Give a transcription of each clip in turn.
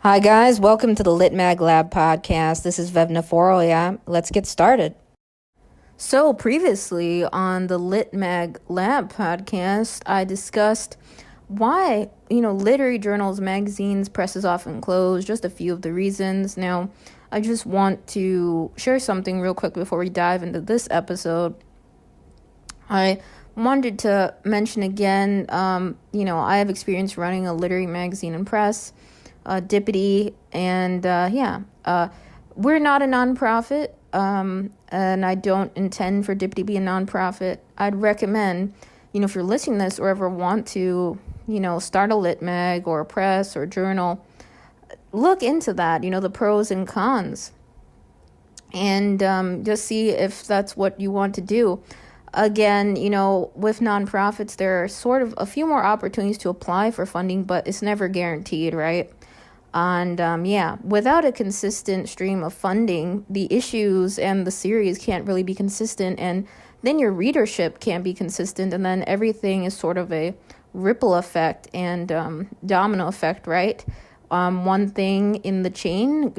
Hi guys, welcome to the Lit Mag Lab podcast. This is Vevna Forrow. Yeah, let's get started. So previously on the Lit Mag Lab podcast, I discussed why, literary journals, magazines, presses often close, just a few of the reasons. Now, I just want to share something real quick before we dive into this episode. I wanted to mention again, I have experience running a literary magazine and press, Dippity, and we're not a nonprofit, and I don't intend for Dippity to be a nonprofit. I'd recommend, if you're listening to this or ever want to, start a lit mag or a press or journal, look into that, the pros and cons, and just see if that's what you want to do. Again, with nonprofits, there are sort of a few more opportunities to apply for funding, but it's never guaranteed, right? And without a consistent stream of funding, the issues and the series can't really be consistent, and then your readership can't be consistent, and then everything is sort of a ripple effect and domino effect, right? One thing in the chain,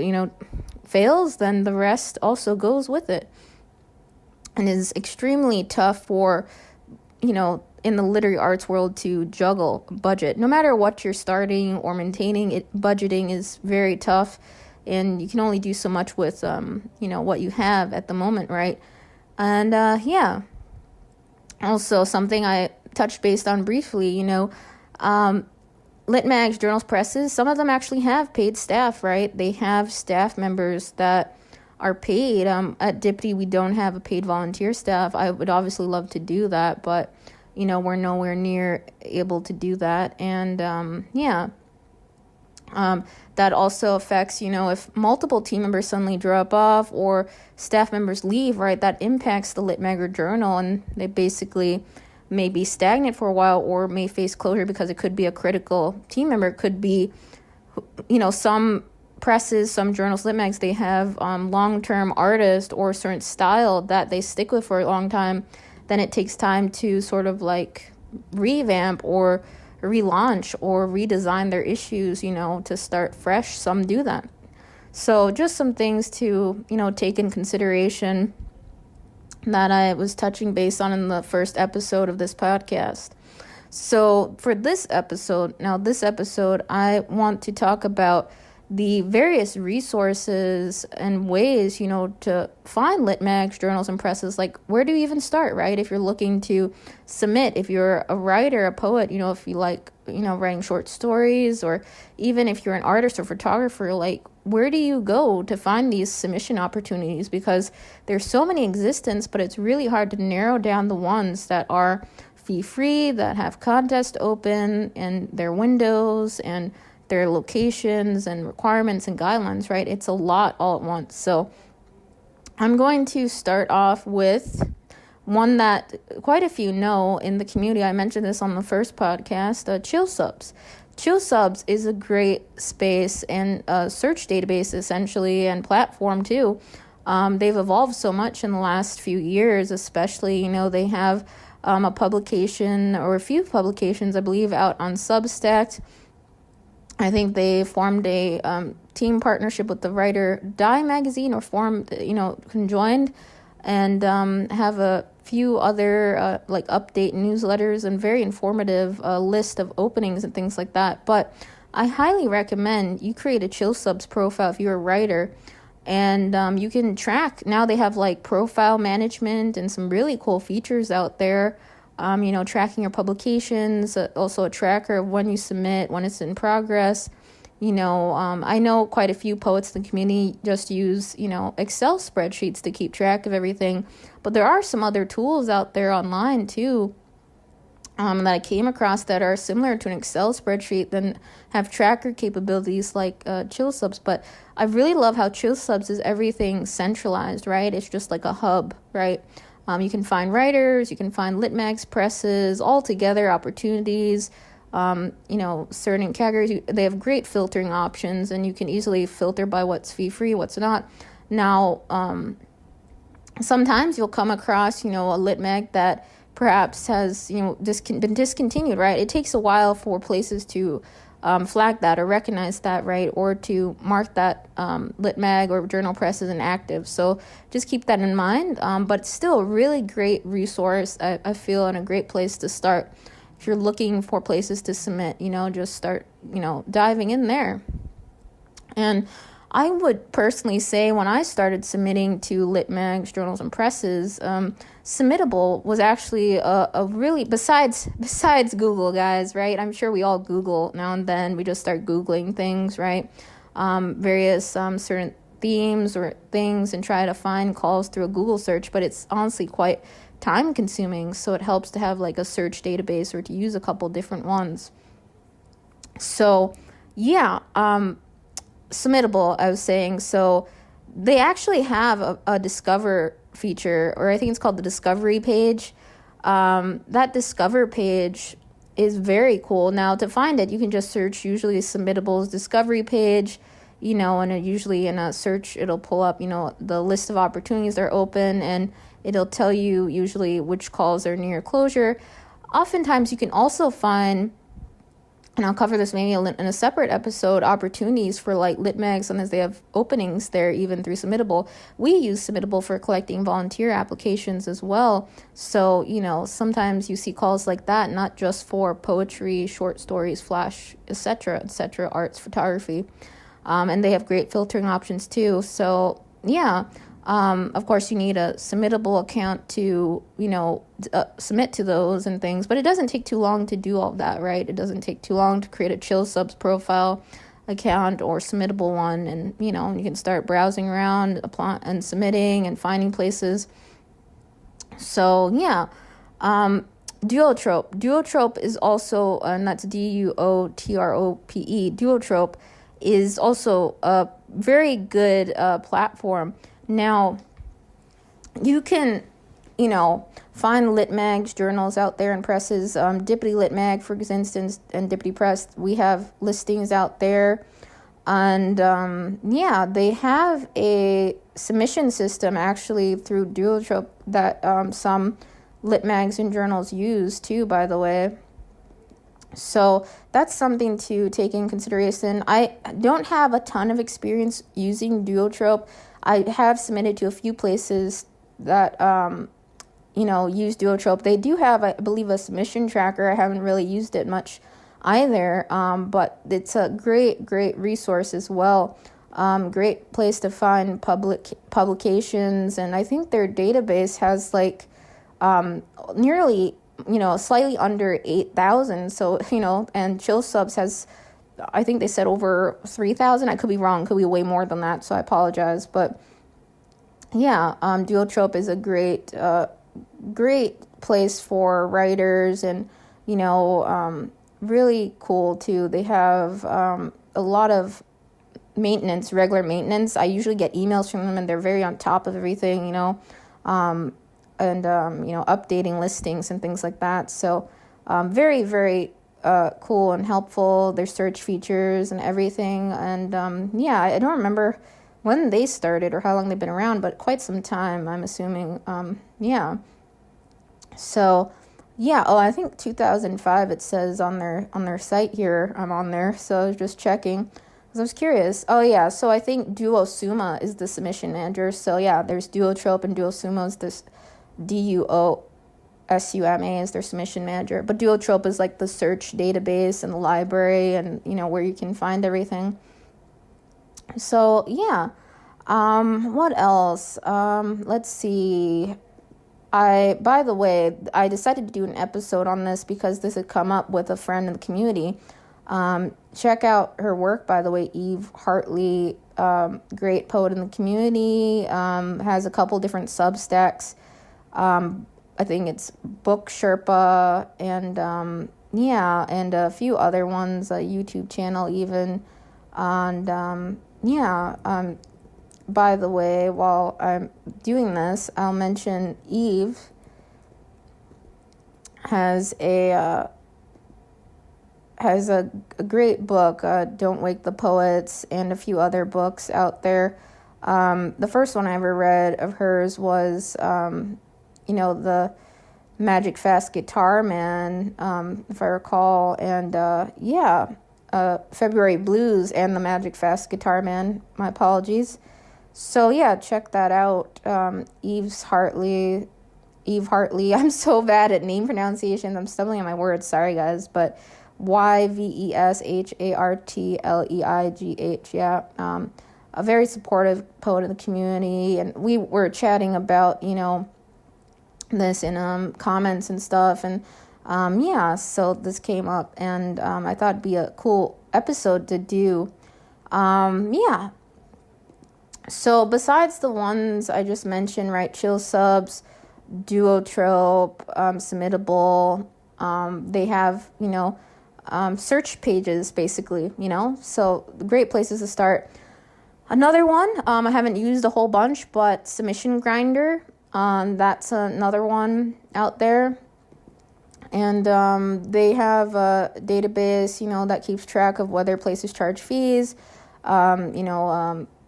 fails, then the rest also goes with it. And is extremely tough for, in the literary arts world to juggle budget. No matter what you're starting or maintaining, budgeting is very tough, and you can only do so much with, what you have at the moment, right? And, also something I touched based on briefly, lit mags, journals, presses, some of them actually have paid staff, right? They have staff members that are paid. At Dippity, we don't have a paid volunteer staff. I would obviously love to do that, but we're nowhere near able to do that. And that also affects, if multiple team members suddenly drop off or staff members leave, right, that impacts the lit mag or journal, and they basically may be stagnant for a while or may face closure because it could be a critical team member. It could be, some presses, some journals, lit mags, they have long-term artists or a certain style that they stick with for a long time. Then it takes time to sort of like revamp or relaunch or redesign their issues, to start fresh. Some do that. So just some things to, take in consideration that I was touching base on in the first episode of this podcast. So for this episode, I want to talk about the various resources and ways, to find lit mags, journals, and presses. Like, where do you even start, right? If you're looking to submit, if you're a writer, a poet, if you like, writing short stories, or even if you're an artist or photographer, like, where do you go to find these submission opportunities? Because there's so many in existence, but it's really hard to narrow down the ones that are fee-free, that have contest open, and their windows, and their locations and requirements and guidelines, right? It's a lot all at once. So I'm going to start off with one that quite a few know in the community. I mentioned this on the first podcast, Chill Subs. Chill Subs is a great space and a search database, essentially, and platform too. They've evolved so much in the last few years, especially, they have a publication or a few publications, I believe, out on Substack. I think they formed a team partnership with the writer Die magazine, or formed, conjoined, and have a few other update newsletters and very informative list of openings and things like that. But I highly recommend you create a Chill Subs profile if you're a writer, and you can track. Now they have profile management and some really cool features out there. Tracking your publications, also a tracker of when you submit, when it's in progress. I know quite a few poets in the community just use, Excel spreadsheets to keep track of everything. But there are some other tools out there online too, that I came across that are similar to an Excel spreadsheet, then have tracker capabilities like Chill Subs. But I really love how Chill Subs is everything centralized, right? It's just like a hub, right? You can find writers, you can find lit mags, presses, all together, opportunities, certain categories. They have great filtering options, and you can easily filter by what's fee-free, what's not. Now, sometimes you'll come across, a lit mag that perhaps has, been discontinued, right? It takes a while for places to flag that or recognize that, right? Or to mark that lit mag or journal press as inactive. So just keep that in mind. But still a really great resource, I feel, and a great place to start. If you're looking for places to submit, just start, diving in there. And I would personally say when I started submitting to lit mags, journals, and presses, Submittable was actually a really, besides Google, guys, right? I'm sure we all Google now and then. We just start Googling things, right? Various certain themes or things, and try to find calls through a Google search, but it's honestly quite time consuming. So it helps to have like a search database or to use a couple different ones. So yeah, Submittable, I was saying, so they actually have a discover feature, or I think it's called the discovery page. That discover page is very cool. Now to find it, you can just search usually Submittable's discovery page, and usually in a search, it'll pull up, the list of opportunities that are open, and it'll tell you usually which calls are near closure. Oftentimes you can also find, and I'll cover this maybe in a separate episode, opportunities for like lit mags, sometimes they have openings there even through Submittable. We use Submittable for collecting volunteer applications as well. So, sometimes you see calls like that, not just for poetry, short stories, flash, etc., arts, photography. And they have great filtering options too. So, yeah. Of course, you need a Submittable account to, submit to those and things, but it doesn't take too long to do all that, right? It doesn't take too long to create a Chill Subs profile account or Submittable one, and, you can start browsing around, applying and submitting and finding places. So, yeah. Duotrope. Duotrope is also, and that's Duotrope. Duotrope is also a very good platform. Now, you can, find lit mags, journals out there and presses. Dippity Lit Mag, for instance, and Dippity Press, we have listings out there. And, they have a submission system actually through Duotrope that some lit mags and journals use too, by the way. So that's something to take in consideration. I don't have a ton of experience using Duotrope. I have submitted to a few places that, use Duotrope. They do have, I believe, a submission tracker. I haven't really used it much either, but it's a great resource as well. Great place to find publications, and I think their database has like nearly, slightly under 8,000. So, and Chill Subs has, I think they said over 3,000. I could be wrong. Could be way more than that. So I apologize. But yeah, Duotrope is a great place for writers, and, really cool too. They have a lot of maintenance, regular maintenance. I usually get emails from them, and they're very on top of everything, and updating listings and things like that. So very, very cool and helpful, their search features and everything. And I don't remember when they started or how long they've been around, but quite some time, I'm assuming. So I think 2005 it says on their site here. I'm on there, so I was just checking because I was curious. So I think Duosuma is the submission manager. So yeah, there's Duotrope, and Duosuma is this Duosuma is their submission manager. But Duotrope is like the search database and the library, and where you can find everything. So yeah, what else? Let's see. By the way, I decided to do an episode on this because this had come up with a friend in the community. Check out her work, by the way, Eve Hartley, great poet in the community, has a couple different Substacks. I think it's Book Sherpa, and and a few other ones, a YouTube channel even. And by the way, while I'm doing this, I'll mention Eve has a great book, Don't Wake the Poets, and a few other books out there. The first one I ever read of hers was, the Magic Fast Guitar Man, if I recall. And February Blues and the Magic Fast Guitar Man. My apologies. So yeah, check that out. Eve Hartley. I'm so bad at name pronunciations. I'm stumbling on my words. Sorry, guys. But Yveshartleigh. Yeah. A very supportive poet in the community. And we were chatting about, this in comments and stuff. And so this came up. And I thought it'd be a cool episode to do. So besides the ones I just mentioned, right, Chill Subs, Duotrope, Submittable, they have, search pages, basically, so great places to start. Another one, I haven't used a whole bunch, but Submission Grinder, that's another one out there. And they have a database, that keeps track of whether places charge fees.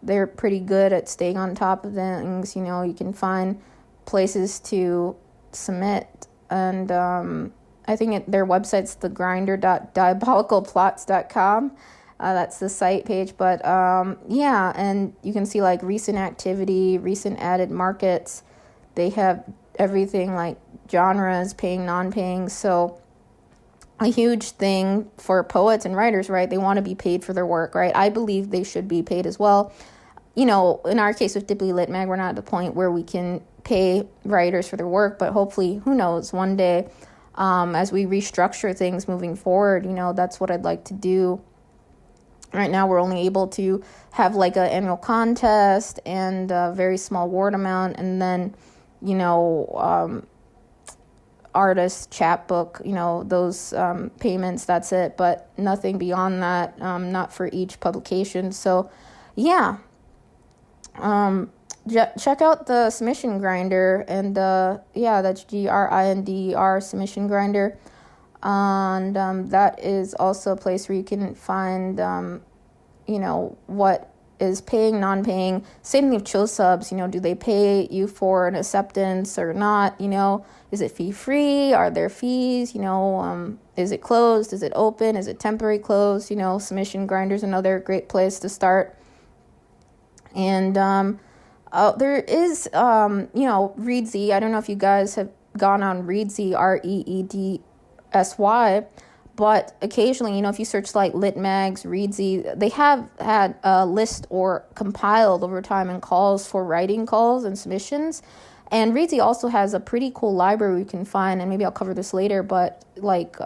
They're pretty good at staying on top of things. You can find places to submit. And I think their website's thegrinder.diabolicalplots.com. That's the site page. But and you can see like recent activity, recent added markets. They have everything like genres, paying, non-paying. So a huge thing for poets and writers, right? They want to be paid for their work, right? I believe they should be paid as well. In our case with Dipply Lit Mag, we're not at the point where we can pay writers for their work, but hopefully, who knows, one day, as we restructure things moving forward, that's what I'd like to do. Right now, we're only able to have like an annual contest and a very small award amount, and then, artist chapbook, those payments, that's it, but nothing beyond that, not for each publication. So, yeah. Check out the Submission Grinder, and that's GRINDR Submission Grinder, and that is also a place where you can find what is paying, non-paying. Same thing with Chill Subs. Do they pay you for an acceptance or not? Is it fee-free? Are there fees? Is it closed? Is it open? Is it temporary closed? Submission Grinder is another great place to start. And there is, Reedsy. I don't know if you guys have gone on Reedsy, REEDSY, but occasionally, if you search like Lit Mags, Reedsy, they have had a list or compiled over time and calls for writing calls and submissions. And Reedsy also has a pretty cool library you can find, and maybe I'll cover this later, but like,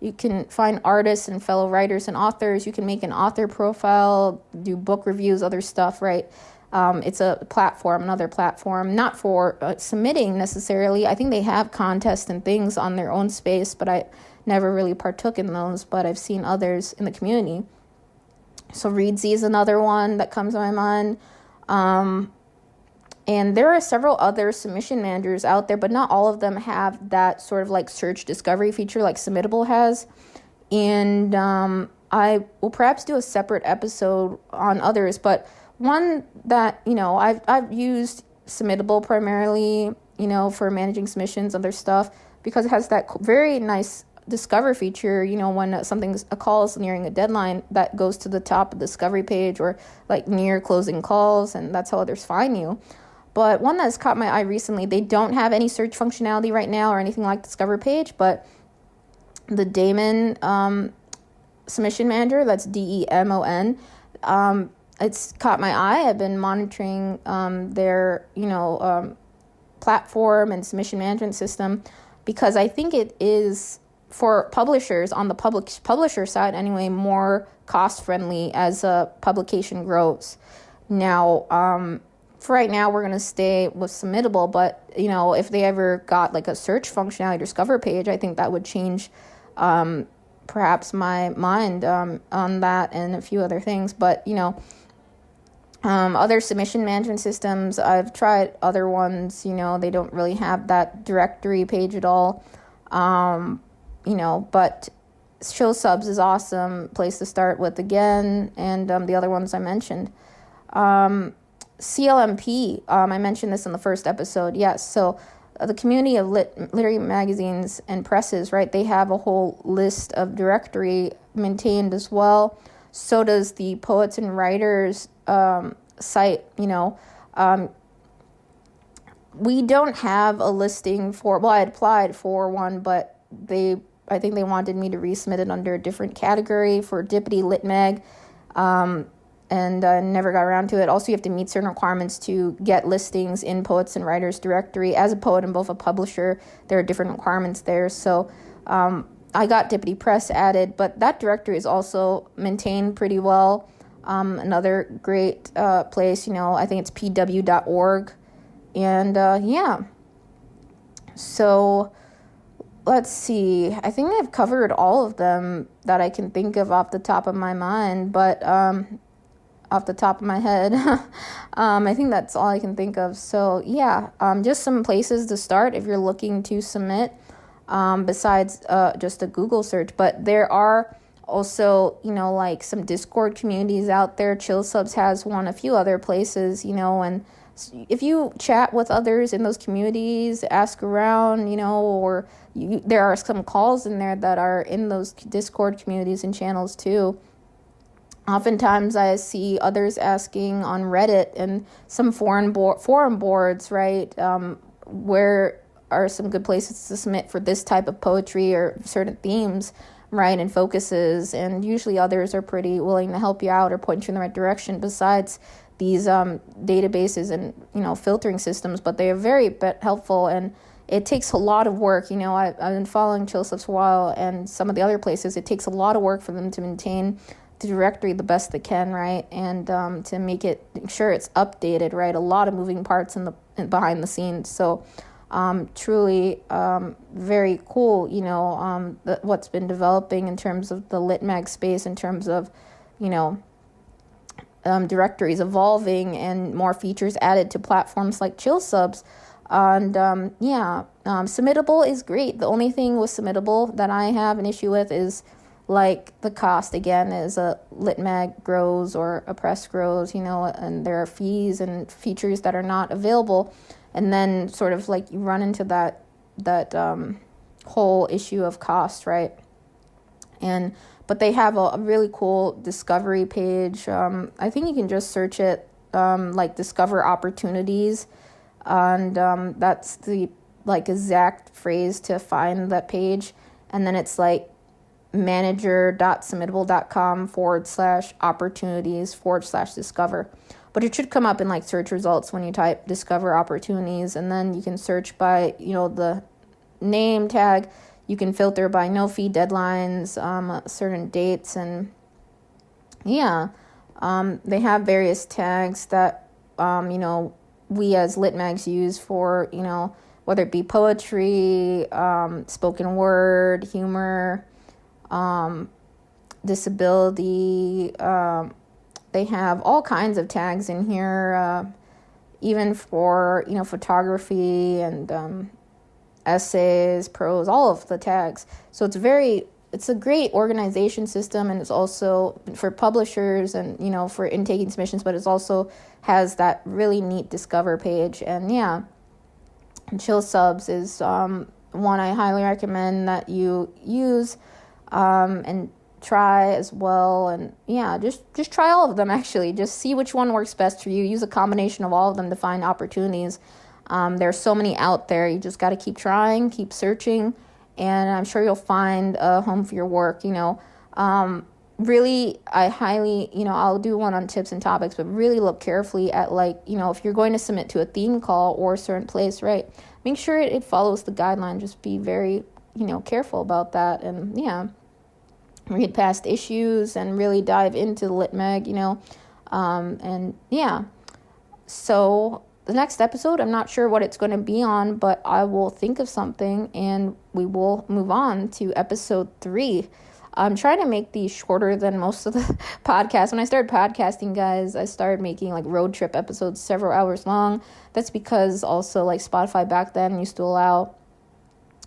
you can find artists and fellow writers and authors. You can make an author profile, do book reviews, other stuff, right? It's another platform, not for submitting necessarily. I think they have contests and things on their own space, but I never really partook in those, but I've seen others in the community. So Reedsy is another one that comes to my mind. And there are several other submission managers out there, but not all of them have that sort of like search discovery feature like Submittable has. And I will perhaps do a separate episode on others, but one that, I've used Submittable primarily, for managing submissions, other stuff, because it has that very nice discover feature, when a call is nearing a deadline, that goes to the top of the discovery page, or like near closing calls, and that's how others find you. But one that's caught my eye recently, they don't have any search functionality right now or anything like Discover page, but the Damon Submission Manager, that's DEMON, it's caught my eye. I've been monitoring their, platform and submission management system, because I think it is, for publishers, on the publisher side anyway, more cost-friendly as a publication grows. Now, for right now, we're going to stay with Submittable, but, if they ever got like a search functionality Discover page, I think that would change perhaps my mind on that and a few other things. But, other submission management systems, I've tried other ones, they don't really have that directory page at all. But Chill Subs is awesome place to start with again, and the other ones I mentioned. CLMP, I mentioned this in the first episode. Yes, so the community of literary magazines and presses, right? They have a whole list of directory maintained as well. So does the Poets and Writers site, we don't have a listing for, well, I had applied for one, but I think they wanted me to resubmit it under a different category for Dippity Lit Mag, and never got around to it. Also, you have to meet certain requirements to get listings in Poets and Writers directory. As a poet and both a publisher, there are different requirements there. So I got Dippity Press added, but that directory is also maintained pretty well. Another great place, I think it's pw.org. And so let's see. I think I've covered all of them that I can think of off the top of my mind, but off the top of my head, I think that's all I can think of. So just some places to start if you're looking to submit, besides just a Google search. But there are also, like some Discord communities out there. Chill Subs has one, a few other places, and if you chat with others in those communities, ask around, or there are some calls in there that are in those Discord communities and channels too. Oftentimes I see others asking on Reddit and some forum boards, right? Where are some good places to submit for this type of poetry or certain themes, right, and focuses, and usually others are pretty willing to help you out or point you in the right direction besides these databases and filtering systems. But they are very helpful, and it takes a lot of work. I've been following Chill Subs for a while, and some of the other places, it takes a lot of work for them to maintain the directory the best they can, right, and to make sure it's updated, right. A lot of moving parts behind the scenes. So truly very cool, what's been developing in terms of the lit mag space, in terms of directories evolving and more features added to platforms like Chill Subs. And Submittable is great. The only thing with Submittable that I have an issue with is like the cost. Again, as a lit mag grows or a press grows, and there are fees and features that are not available, and then sort of like you run into that whole issue of cost, right? But they have a really cool discovery page. I think you can just search it like Discover Opportunities, and that's the exact phrase to find that page. And then it's like manager.submittable.com/opportunities/discover. But it should come up in search results when you type Discover Opportunities, and then you can search by the name tag. You can filter by no fee deadlines, certain dates, and they have various tags that we as lit mags use for whether it be poetry, spoken word, humor, disability. They have all kinds of tags in here, even for photography and essays, prose, all of the tags. So it's a great organization system, and it's also for publishers and for intaking submissions, but it also has that really neat Discover page. And Chill Subs is one I highly recommend that you use and try as well. And just try all of them. Actually, just see which one works best for you. Use a combination of all of them to find opportunities. There's so many out there. You just got to keep trying, keep searching, and I'm sure you'll find a home for your work. Really, I highly, I'll do one on tips and topics, but really look carefully at if you're going to submit to a theme call or a certain place, right? Make sure it follows the guideline. Just be very, careful about that, and read past issues and really dive into the lit mag, So the next episode, I'm not sure what it's going to be on, but I will think of something and we will move on to episode 3. I'm trying to make these shorter than most of the podcasts. When I started podcasting, guys, I started making road trip episodes several hours long. That's because also Spotify back then used to allow,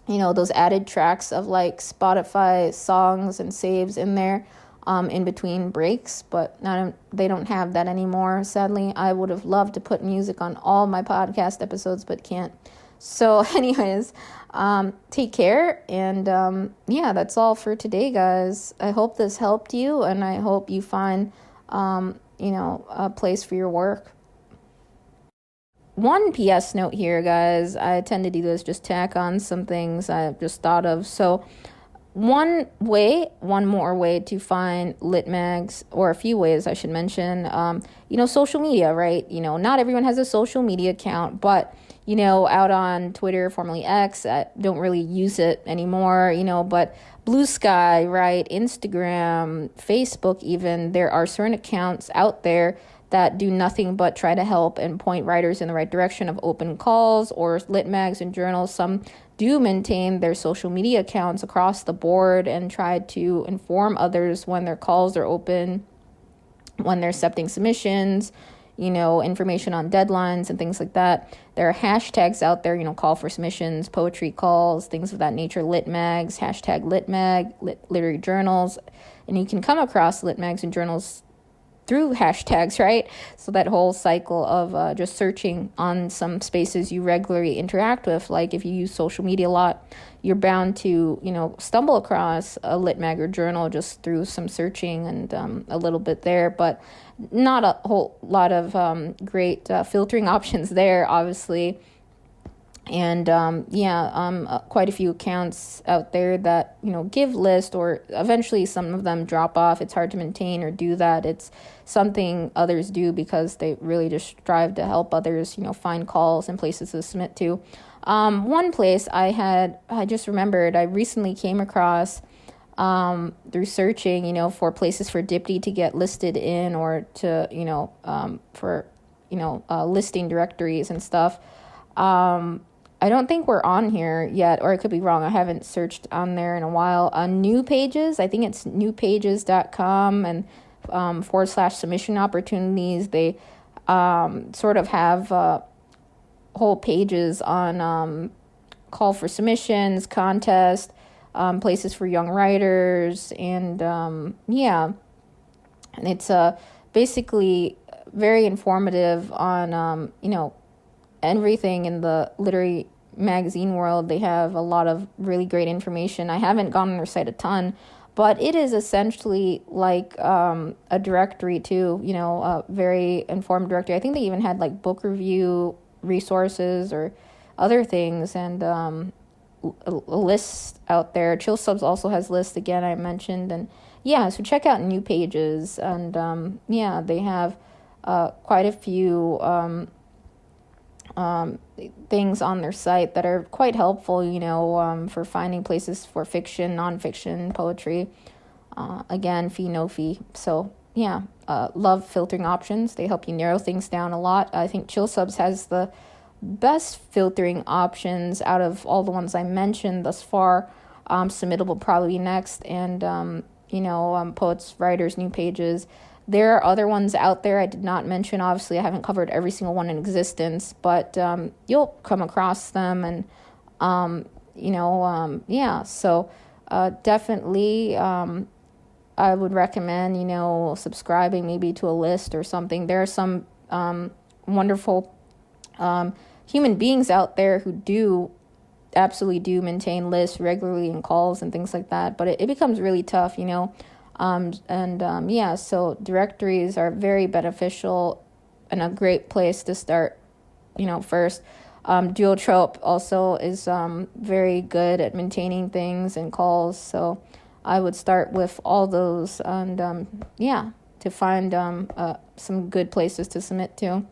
those added tracks of Spotify songs and saves in there. In between breaks, but they don't have that anymore, sadly. I would have loved to put music on all my podcast episodes, but can't. So anyways, take care. And yeah, that's all for today, guys. I hope this helped you, and I hope you find, a place for your work. One PS note here, guys. I tend to do this, just tack on some things I just thought of. So one more way to find lit mags, or a few ways I should mention, social media, right? Not everyone has a social media account, but, out on Twitter, formerly X, I don't really use it anymore, but Blue Sky, right? Instagram, Facebook, even, there are certain accounts out there that do nothing but try to help and point writers in the right direction of open calls or lit mags and journals. Some do maintain their social media accounts across the board and try to inform others when their calls are open, when they're accepting submissions, information on deadlines and things like that. There are hashtags out there, call for submissions, poetry calls, things of that nature, lit mags, hashtag lit mag, literary journals. And you can come across lit mags and journals through hashtags, right? So that whole cycle of just searching on some spaces you regularly interact with. Like if you use social media a lot, you're bound to, stumble across a lit mag or journal just through some searching and a little bit there, but not a whole lot of great filtering options there, obviously. And quite a few accounts out there that give list, or eventually some of them drop off. It's hard to maintain or do that. It's something others do because they really just strive to help others find calls and places to submit to. One place I just remembered, I recently came across through searching for places for Dipty to get listed in, or to for listing directories and stuff. I don't think we're on here yet, or I could be wrong. I haven't searched on there in a while. New Pages, I think it's newpages.com and /submission opportunities. They sort of have whole pages on call for submissions, contest, places for young writers, and and it's basically very informative on everything in the literary magazine world. They have a lot of really great information. I haven't gone on their site a ton, but it is essentially like a directory too, a very informed directory. I think they even had like book review resources or other things, and a list out there. Chill Subs also has lists, again, I mentioned. And so check out New Pages, and they have quite a few things on their site that are quite helpful, for finding places for fiction, nonfiction, poetry. Again, fee, no fee. So love filtering options. They help you narrow things down a lot. I think Chill Subs has the best filtering options out of all the ones I mentioned thus far. Submittable probably next, and Poets, Writers, New Pages. There are other ones out there I did not mention. Obviously, I haven't covered every single one in existence, but you'll come across them, and so definitely I would recommend subscribing maybe to a list or something. There are some wonderful human beings out there who absolutely do maintain lists regularly and calls and things like that, but it becomes really tough, so directories are very beneficial and a great place to start, first. Duotrope also is very good at maintaining things and calls, so I would start with all those, and to find some good places to submit to.